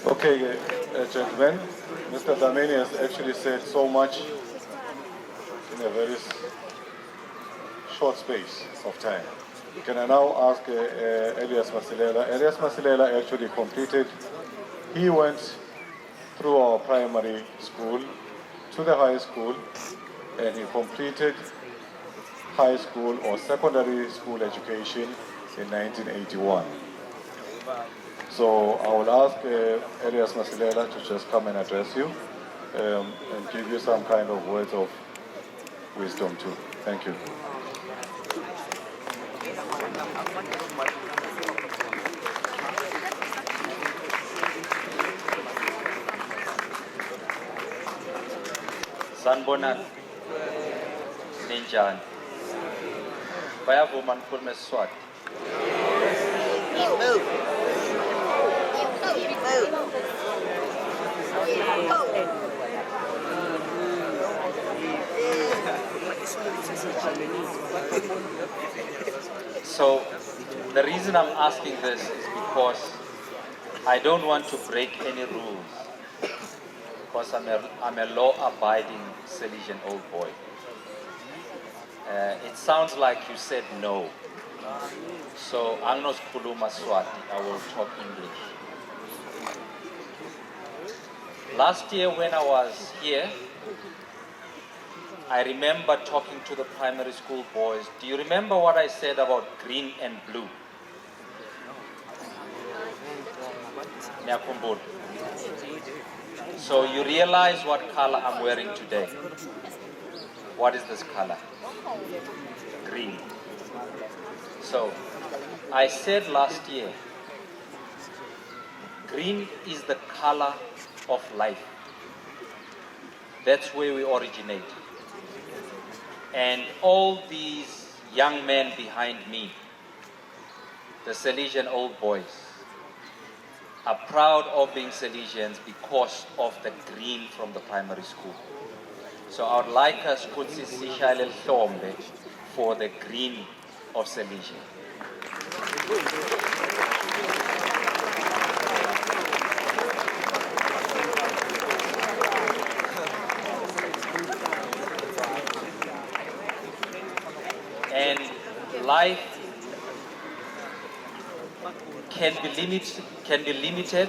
Okay, gentlemen, Mr. Dameni has actually said so much in a very short space of time. Can I now ask Elias Masilela? Elias Masilela actually completed, he went through our primary school to the high school, and he completed high school or secondary school education in 1981. So I will ask Elias Masilela to just come and address you and give you some kind of words of wisdom too. Thank you. Sanbonan Ninjan Bayavuma ngikhulume Swati. So the reason I'm asking this is because I don't want to break any rules, because I'm a law-abiding Salesian old boy. It sounds like you said no. So I'm not Kuluma Swati, I will talk English. Last year when I was here, I remember talking to the primary school boys. Do you remember what I said about green and blue? Nyakumbul. So you realize what color I'm wearing today. What is this color? Green. So I said last year, green is the color of life. That's where we originate. And all these young men behind me, the Salesian old boys, are proud of being Salesians because of the green from the primary school. So I would like us to sishale hlombe for the green of Salesian. And life can be limited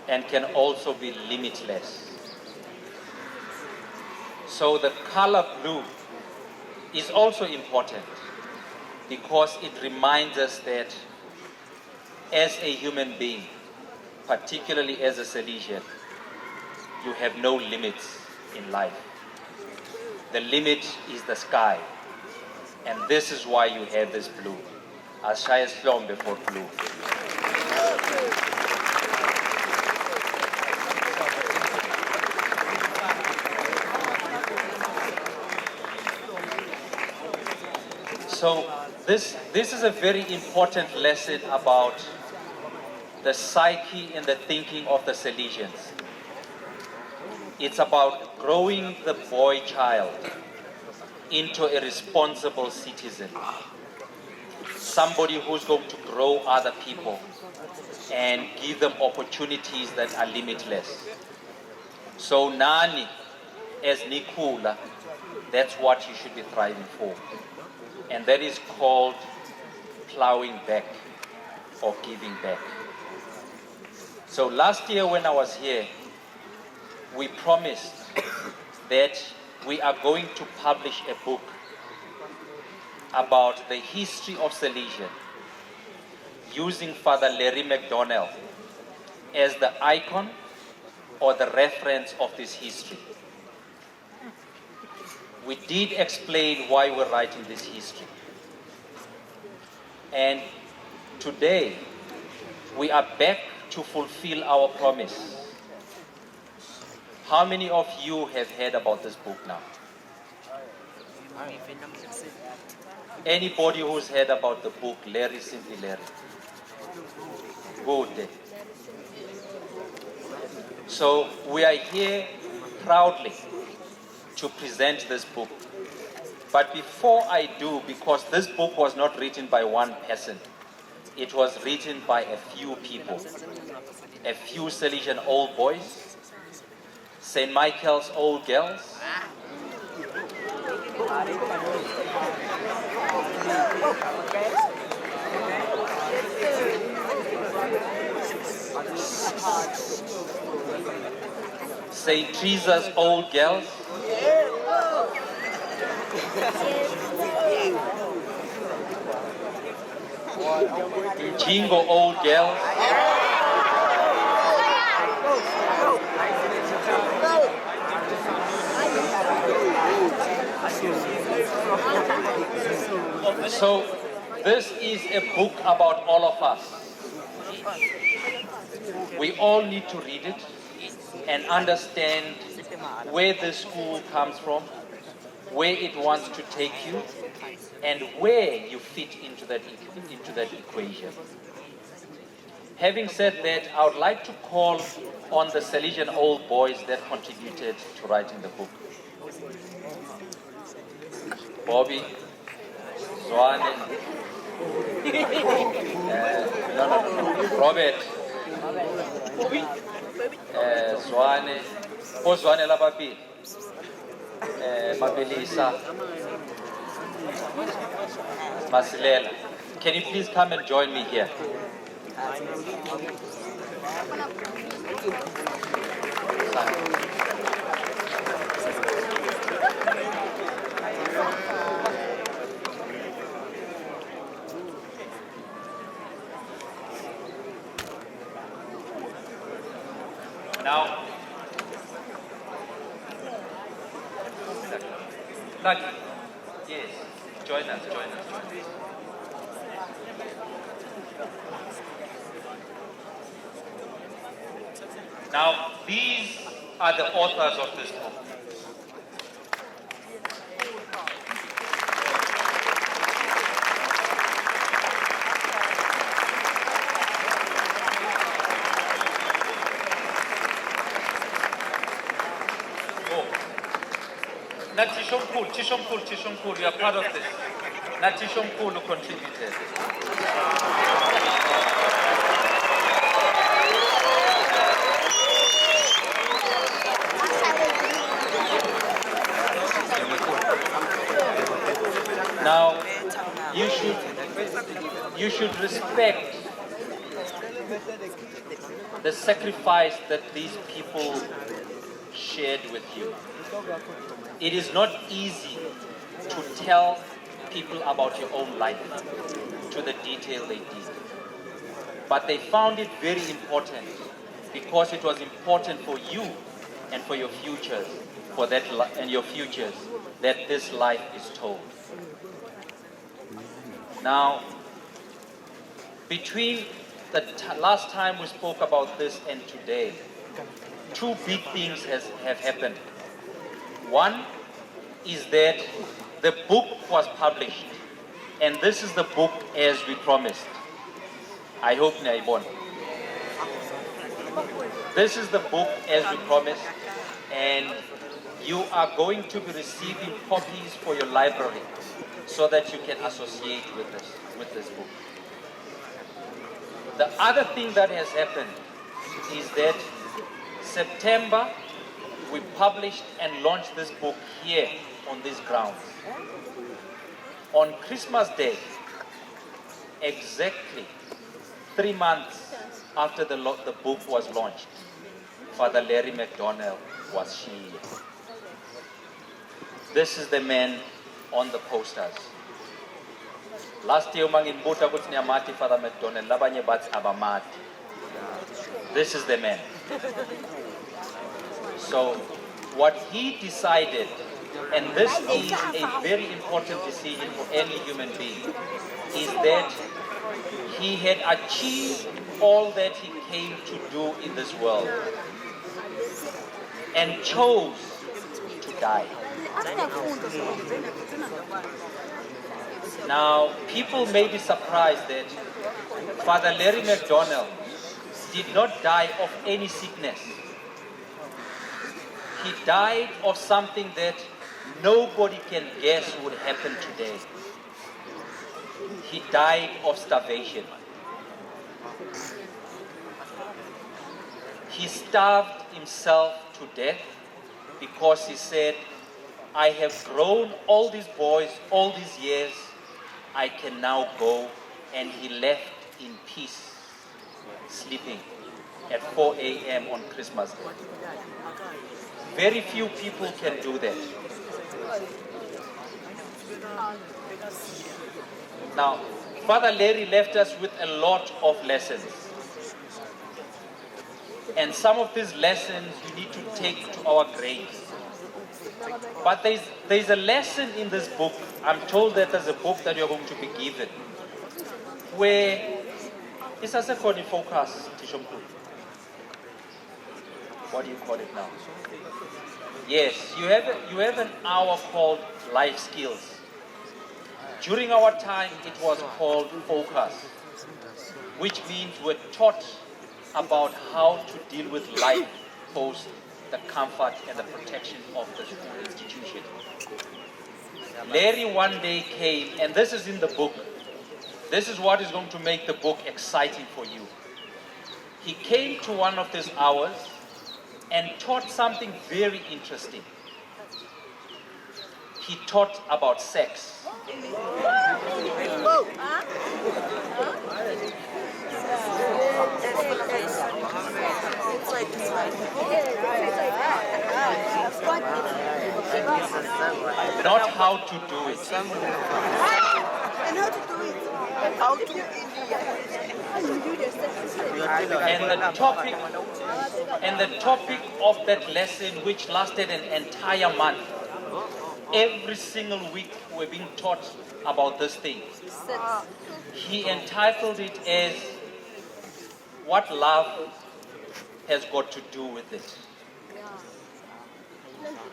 and can also be limitless. So the color blue is also important because it reminds us that as a human being, particularly as a Salesian, you have no limits in life. The limit is the sky. And this is why you have this blue. Ashaya Slom before blue. So this is a very important lesson about the psyche and the thinking of the Salesians. It's about growing the boy child into a responsible citizen. Somebody who's going to grow other people and give them opportunities that are limitless. So Nani, as Nikula, that's what you should be thriving for. And that is called plowing back or giving back. So last year when I was here, we promised that we are going to publish a book about the history of Salesian using Father Larry McDonnell as the icon or the reference of this history. We did explain why we're writing this history. And today, we are back to fulfill our promise. How many of you have heard about this book now? Anybody who's heard about the book, Larry, simply Larry? Good. So we are here proudly to present this book. But before I do, because this book was not written by one person, It was written by a few people, a few Salesian old boys, St. Michael's old girls, St. Teresa's old girls, Jingo old girls, so this is a book about all of us. We all need to read it and understand where the school comes from, where it wants to take you, and where you fit into that equation. Having said that, I would like to call on the Salesian old boys that contributed to writing the book. Bobby, Zwane, Robert, Zwane, Zwane Labapi, Mabelisa, Masilela. Can you please come and join me here? Now, Lucky, yes, join us. Now, these are the authors of this book. Tishomkul, you are part of this. Tishomkul contributed. Now, you should respect the sacrifice that these people shared with you. It is not easy to tell people about your own life to the detail they did. But they found it very important because it was important for you and for your futures, that this life is told. Now, between the last time we spoke about this and today, two big things have happened. One is that the book was published, and this is the book as we promised. I hope Naibon. This is the book as we promised, and you are going to be receiving copies for your library so that you can associate with this book. The other thing that has happened is that September, we published and launched this book here on these grounds. On Christmas Day, exactly 3 months after the book was launched, Father Larry McDonnell was here. This is the man on the posters. Last year, Mangimbuta Gutniamati, Father McDonnell, Labanye Bats Abamati. This is the man. So, what he decided, and this is a very important decision for any human being, is that he had achieved all that he came to do in this world and chose to die. Now, people may be surprised that Father Larry McDonnell did not die of any sickness. He died of something that nobody can guess would happen today. He died of starvation. He starved himself to death because he said, I have grown all these boys, all these years, I can now go. And he left in peace, sleeping at 4 a.m. on Christmas Day. Very few people can do that. Now, Father Larry left us with a lot of lessons. And some of these lessons we need to take to our graves. But there's a lesson in this book. I'm told that there's a book that you're going to be given where it's a second focus, Tishomku. What do you call it now? Yes, you have an hour called life skills. During our time, it was called focus, which means we're taught about how to deal with life post the comfort and the protection of the school institution. Larry one day came, and this is in the book. This is what is going to make the book exciting for you. He came to one of these hours and taught something very interesting. He taught about sex. Not how to do it. And how to do it. How to And the topic of that lesson, which lasted an entire month, every single week we're being taught about this thing. He entitled it as What Love Has Got to Do with It.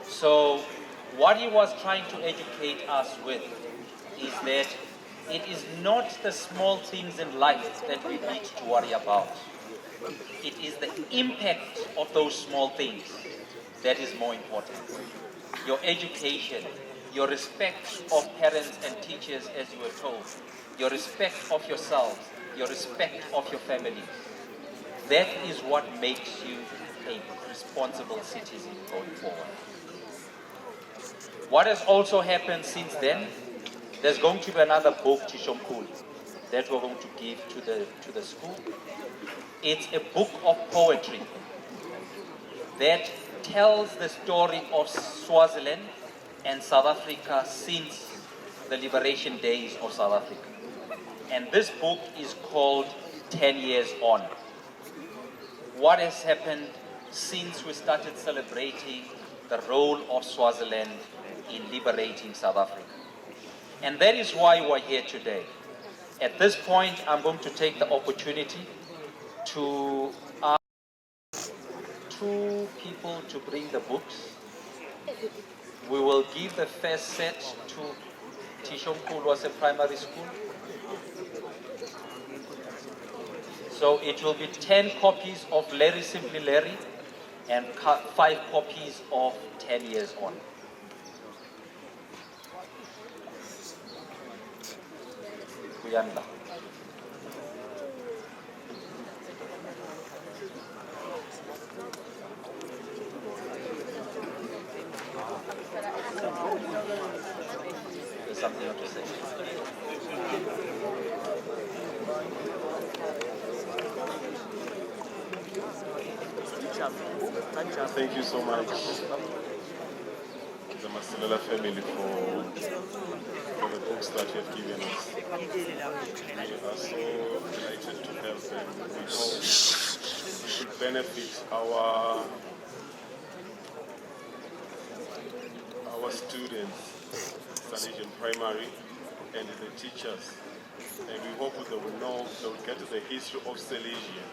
So what he was trying to educate us with is that it is not the small things in life that we need to worry about. It is the impact of those small things that is more important. Your education, your respect of parents and teachers as you were told, your respect of yourselves, your respect of your family. That is what makes you a responsible citizen going forward. What has also happened since then, there's going to be another book, Tishomkul, that we're going to give to the school. It's a book of poetry that tells the story of Swaziland and South Africa since the liberation days of South Africa. And this book is called 10 Years On. What has happened since we started celebrating the role of Swaziland in liberating South Africa. And that is why we're here today. At this point, I'm going to take the opportunity to ask two people to bring the books. We will give the first set to Tishomkul was a primary school. So it will be 10 copies of Larry Simply Larry and 5 copies of 10 Years On. Kuyanda. There's something you want to say? Thank you so much, the Masilela family, for the books that you have given us. We are so delighted to have them. We hope it should benefit our students, Salesian primary, and the teachers. And we hope they will know, they will get the history of Salesian.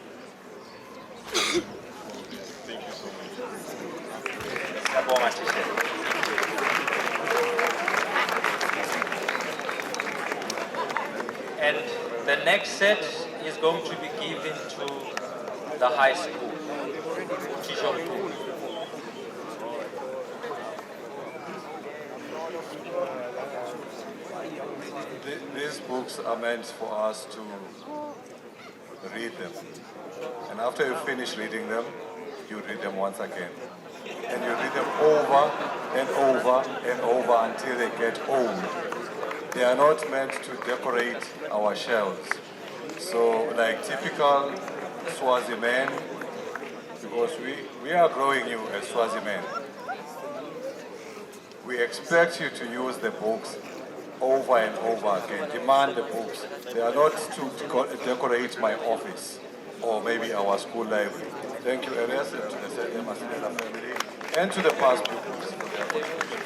Thank you so much. And the next set is going to be given to the high school, Tishomkul. These books are meant for us read them. And after you finish reading them, you read them once again. And you read them over and over and over until they get old. They are not meant to decorate our shelves. So like typical Swazi men, because we are growing you as Swazi men, we expect you to use the books over and over again. Demand the books. They are not to decorate my office or maybe our school library. Thank you, Elias, and to the Masilela family, and to the past pupils for their contribution.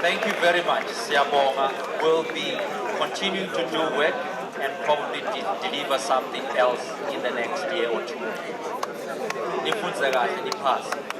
Thank you very much, Siyabonga. We'll be continuing to do work and probably deliver something else in the next year or two. Nifunze kahle, niphase.